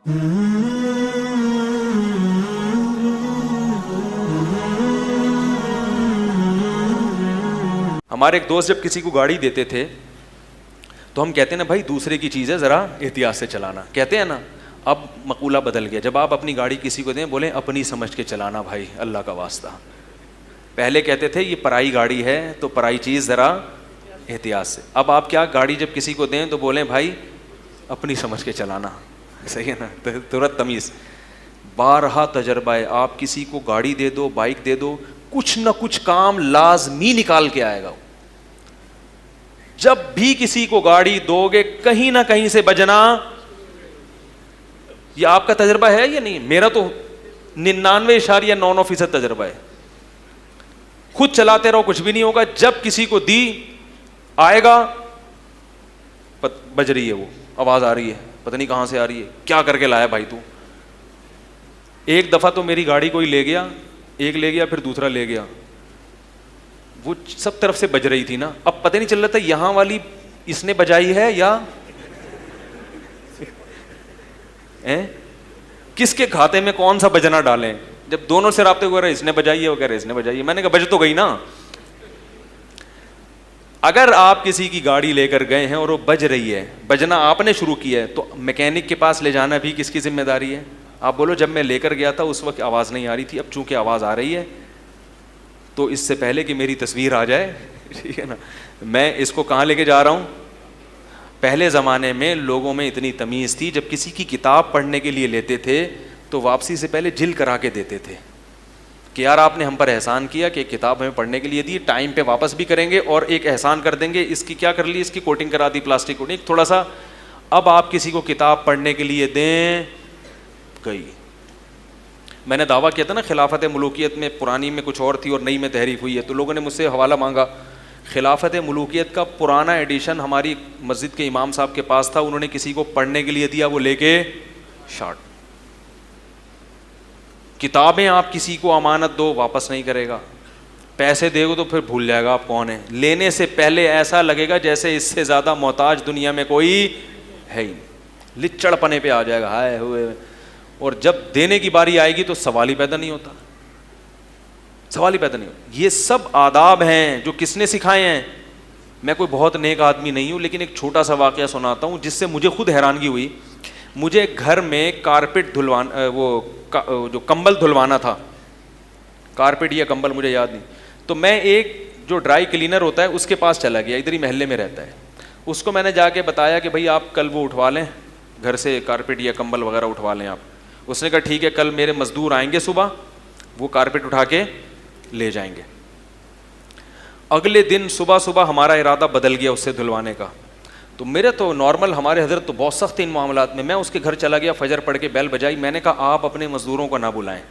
ہمارے ایک دوست جب کسی کو گاڑی دیتے تھے تو ہم کہتے ہیں نا بھائی دوسرے کی چیز ہے ذرا احتیاط سے چلانا, کہتے ہیں نا. اب مقولہ بدل گیا, جب آپ اپنی گاڑی کسی کو دیں بولیں اپنی سمجھ کے چلانا بھائی اللہ کا واسطہ. پہلے کہتے تھے یہ پرائی گاڑی ہے تو پرائی چیز ذرا احتیاط سے. اب آپ کیا گاڑی جب کسی کو دیں تو بولیں بھائی اپنی سمجھ کے چلانا, صحیح ہے نا, ترت تمیز. بارہا تجربہ ہے, آپ کسی کو گاڑی دے دو, بائک دے دو, کچھ نہ کچھ کام لازمی نکال کے آئے گا. جب بھی کسی کو گاڑی دو گے کہیں نہ کہیں سے بجنا. یہ آپ کا تجربہ ہے یا نہیں؟ میرا تو 99.9% تجربہ ہے. خود چلاتے رہو کچھ بھی نہیں ہوگا, جب کسی کو دی آئے گا بج رہی ہے, وہ آواز آ رہی ہے, پتہ نہیں کہاں سے آ رہی ہے, کیا کر کے لایا بھائی تو. ایک دفعہ تو میری گاڑی کوئی لے گیا, ایک لے گیا پھر دوسرا لے گیا, وہ سب طرف سے بج رہی تھی نا. اب پتہ نہیں چل رہا تھا یہاں والی اس نے بجائی ہے یا کس کے کھاتے میں کون سا بجنا ڈالیں. جب دونوں سے رابطے ہو رہے اس نے بجائی ہے, وہ کہہ رہے اس نے بجائی ہے. میں نے کہا بج تو گئی نا. اگر آپ کسی کی گاڑی لے کر گئے ہیں اور وہ بج رہی ہے, بجنا آپ نے شروع کیا ہے, تو میکینک کے پاس لے جانا بھی کس کی ذمہ داری ہے؟ آپ بولو جب میں لے کر گیا تھا اس وقت آواز نہیں آ رہی تھی, اب چونکہ آواز آ رہی ہے تو اس سے پہلے کہ میری تصویر آ جائے, ٹھیک ہے نا, میں اس کو کہاں لے کے جا رہا ہوں. پہلے زمانے میں لوگوں میں اتنی تمیز تھی, جب کسی کی کتاب پڑھنے کے لیے لیتے تھے تو واپسی سے پہلے جل کرا کے دیتے تھے کہ یار آپ نے ہم پر احسان کیا کہ کتاب ہمیں پڑھنے کے لیے دی, ٹائم پہ واپس بھی کریں گے اور ایک احسان کر دیں گے, اس کی کیا کر لی, اس کی کوٹنگ کرا دی, پلاسٹک کوٹنگ تھوڑا سا. اب آپ کسی کو کتاب پڑھنے کے لیے دیں گئی. میں نے دعویٰ کیا تھا نا خلافت ملوکیت میں پرانی میں کچھ اور تھی اور نئی میں تحریف ہوئی ہے, تو لوگوں نے مجھ سے حوالہ مانگا. خلافت ملوکیت کا پرانا ایڈیشن ہماری مسجد کے امام صاحب کے پاس تھا, انہوں نے کسی کو پڑھنے کے لیے دیا, وہ لے کے شارٹ. کتابیں آپ کسی کو امانت دو واپس نہیں کرے گا, پیسے دے گا تو پھر بھول جائے گا آپ کون ہیں. لینے سے پہلے ایسا لگے گا جیسے اس سے زیادہ محتاج دنیا میں کوئی ہے ہی, لچڑ پنے پہ آ جائے گا ہائے ہوئے. اور جب دینے کی باری آئے گی تو سوال ہی پیدا نہیں ہوتا, سوال ہی پیدا نہیں ہوتا. یہ سب آداب ہیں جو کس نے سکھائے ہیں. میں کوئی بہت نیک آدمی نہیں ہوں, لیکن ایک چھوٹا سا واقعہ سناتا ہوں جس سے مجھے خود حیرانگی ہوئی. مجھے گھر میں کارپیٹ دھلوانا, وہ جو کمبل دھلوانا تھا, کارپیٹ یا کمبل مجھے یاد نہیں, تو میں ایک جو ڈرائی کلینر ہوتا ہے اس کے پاس چلا گیا, ادھر ہی محلے میں رہتا ہے. اس کو میں نے جا کے بتایا کہ بھائی آپ کل وہ اٹھوا لیں گھر سے, کارپیٹ یا کمبل وغیرہ اٹھوا لیں آپ. اس نے کہا ٹھیک ہے, کل میرے مزدور آئیں گے صبح, وہ کارپیٹ اٹھا کے لے جائیں گے. اگلے دن صبح صبح ہمارا ارادہ بدل گیا اس سے دھلوانے کا. تو میرے تو نارمل, ہمارے حضرت تو بہت سخت ان معاملات میں. میں اس کے گھر چلا گیا, فجر پڑھ کے بیل بجائی, میں نے کہا آپ اپنے مزدوروں کو نہ بلائیں,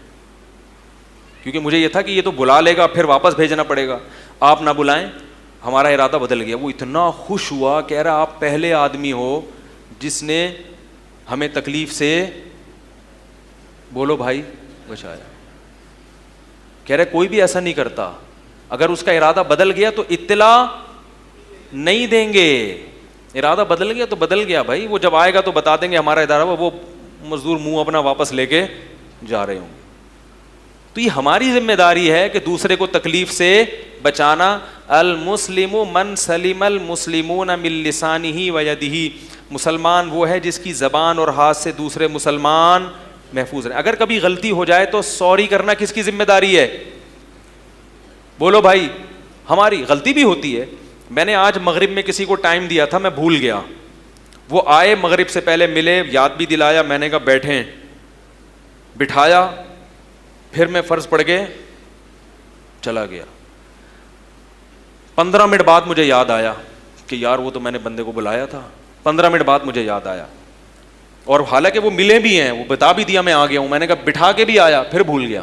کیونکہ مجھے یہ تھا کہ یہ تو بلا لے گا پھر واپس بھیجنا پڑے گا, آپ نہ بلائیں, ہمارا ارادہ بدل گیا. وہ اتنا خوش ہوا, کہہ رہا آپ پہلے آدمی ہو جس نے ہمیں تکلیف سے, بولو بھائی, بچایا. کہہ رہے کوئی بھی ایسا نہیں کرتا, اگر اس کا ارادہ بدل گیا تو اطلاع نہیں دیں گے. ارادہ بدل گیا تو بدل گیا بھائی, وہ جب آئے گا تو بتا دیں گے ہمارا ادارہ, وہ مزدور منہ اپنا واپس لے کے جا رہے ہوں. تو یہ ہماری ذمہ داری ہے کہ دوسرے کو تکلیف سے بچانا. المسلم من سلم المسلمون من لسانہ و یدہ, مسلمان وہ ہے جس کی زبان اور ہاتھ سے دوسرے مسلمان محفوظ رہیں. اگر کبھی غلطی ہو جائے تو سوری کرنا کس کی ذمہ داری ہے؟ بولو بھائی, ہماری. غلطی بھی ہوتی ہے. میں نے آج مغرب میں کسی کو ٹائم دیا تھا, میں بھول گیا. وہ آئے مغرب سے پہلے ملے, یاد بھی دلایا, میں نے کہا بیٹھیں, بٹھایا, پھر میں فرض پڑھ کے چلا گیا. 15 منٹ بعد مجھے یاد آیا کہ یار وہ تو میں نے بندے کو بلایا تھا. 15 منٹ بعد مجھے یاد آیا, اور حالانکہ وہ ملے بھی ہیں, وہ بتا بھی دیا میں آ گیا ہوں. میں نے کہا بٹھا کے بھی آیا, پھر بھول گیا.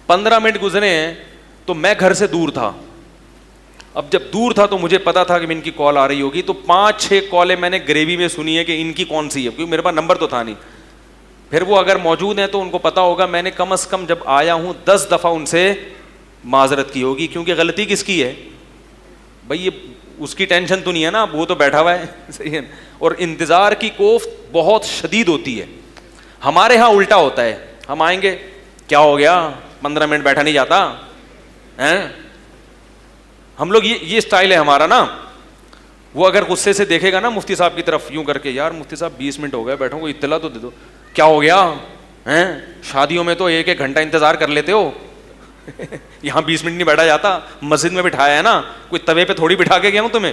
15 منٹ گزرے ہیں تو میں گھر سے دور تھا. اب جب دور تھا تو مجھے پتا تھا کہ ان کی کال آ رہی ہوگی, تو 5-6 کالیں میں نے گریوی میں سنی ہے کہ ان کی کون سی ہے, کیونکہ میرے پاس نمبر تو تھا نہیں. پھر وہ اگر موجود ہیں تو ان کو پتا ہوگا میں نے کم از کم جب آیا ہوں 10 دفعہ ان سے معذرت کی ہوگی, کیونکہ غلطی کس کی ہے بھائی؟ یہ اس کی ٹینشن تو نہیں ہے نا, وہ تو بیٹھا ہوا ہے, صحیح ہے. اور انتظار کی کوفت بہت شدید ہوتی ہے. ہمارے ہاں الٹا ہوتا ہے, ہم آئیں گے, کیا ہو گیا 15 منٹ بیٹھا نہیں جاتا ہیں, ہم لوگ یہ اسٹائل ہے ہمارا نا. وہ اگر غصے سے دیکھے گا نا مفتی صاحب کی طرف یوں کر کے, یار مفتی صاحب 20 منٹ ہو گئے بیٹھو, کو اطلاع تو دے دو, کیا ہو گیا ہیں, شادیوں میں تو 1 گھنٹہ انتظار کر لیتے ہو, یہاں 20 منٹ نہیں بیٹھا جاتا, مسجد میں بٹھایا ہے نا, کوئی توے پہ تھوڑی بٹھا کے گیا ہوں تمہیں,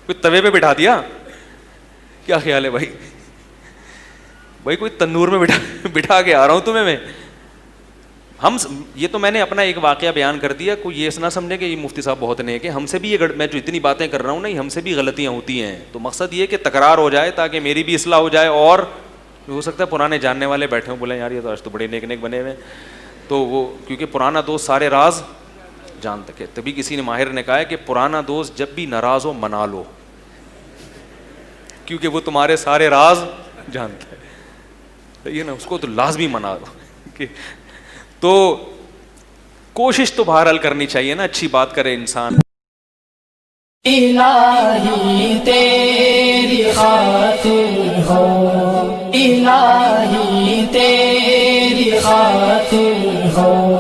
کوئی توے پہ بٹھا دیا, کیا خیال ہے بھائی, بھائی کوئی تندور میں بٹھا کے آ رہا ہوں تمہیں میں. ہم یہ تو میں نے اپنا ایک واقعہ بیان کر دیا, کوئی یہ نہ سمجھے کہ یہ مفتی صاحب بہت نیک ہے, ہم سے بھی یہ میں جو اتنی باتیں کر رہا ہوں نا, ہم سے بھی غلطیاں ہوتی ہیں. تو مقصد یہ کہ تکرار ہو جائے تاکہ میری بھی اصلاح ہو جائے, اور ہو سکتا ہے پرانے جاننے والے بیٹھے ہوں بولیں یار یہ تو آج تو بڑے نیک نیک بنے ہوئے, تو وہ کیونکہ پرانا دوست سارے راز جانتا ہے. تبھی کسی نے ماہر نے کہا ہے کہ پرانا دوست جب بھی ناراض ہو منا لو, کیونکہ وہ تمہارے سارے راز جانتا ہے, یہ نا, اس کو تو لازمی منا لو. تو کوشش تو بہرحال کرنی چاہیے نا, اچھی بات کرے انسان. الہی تیری خاطر ہو, الہی تیری خاطر ہو.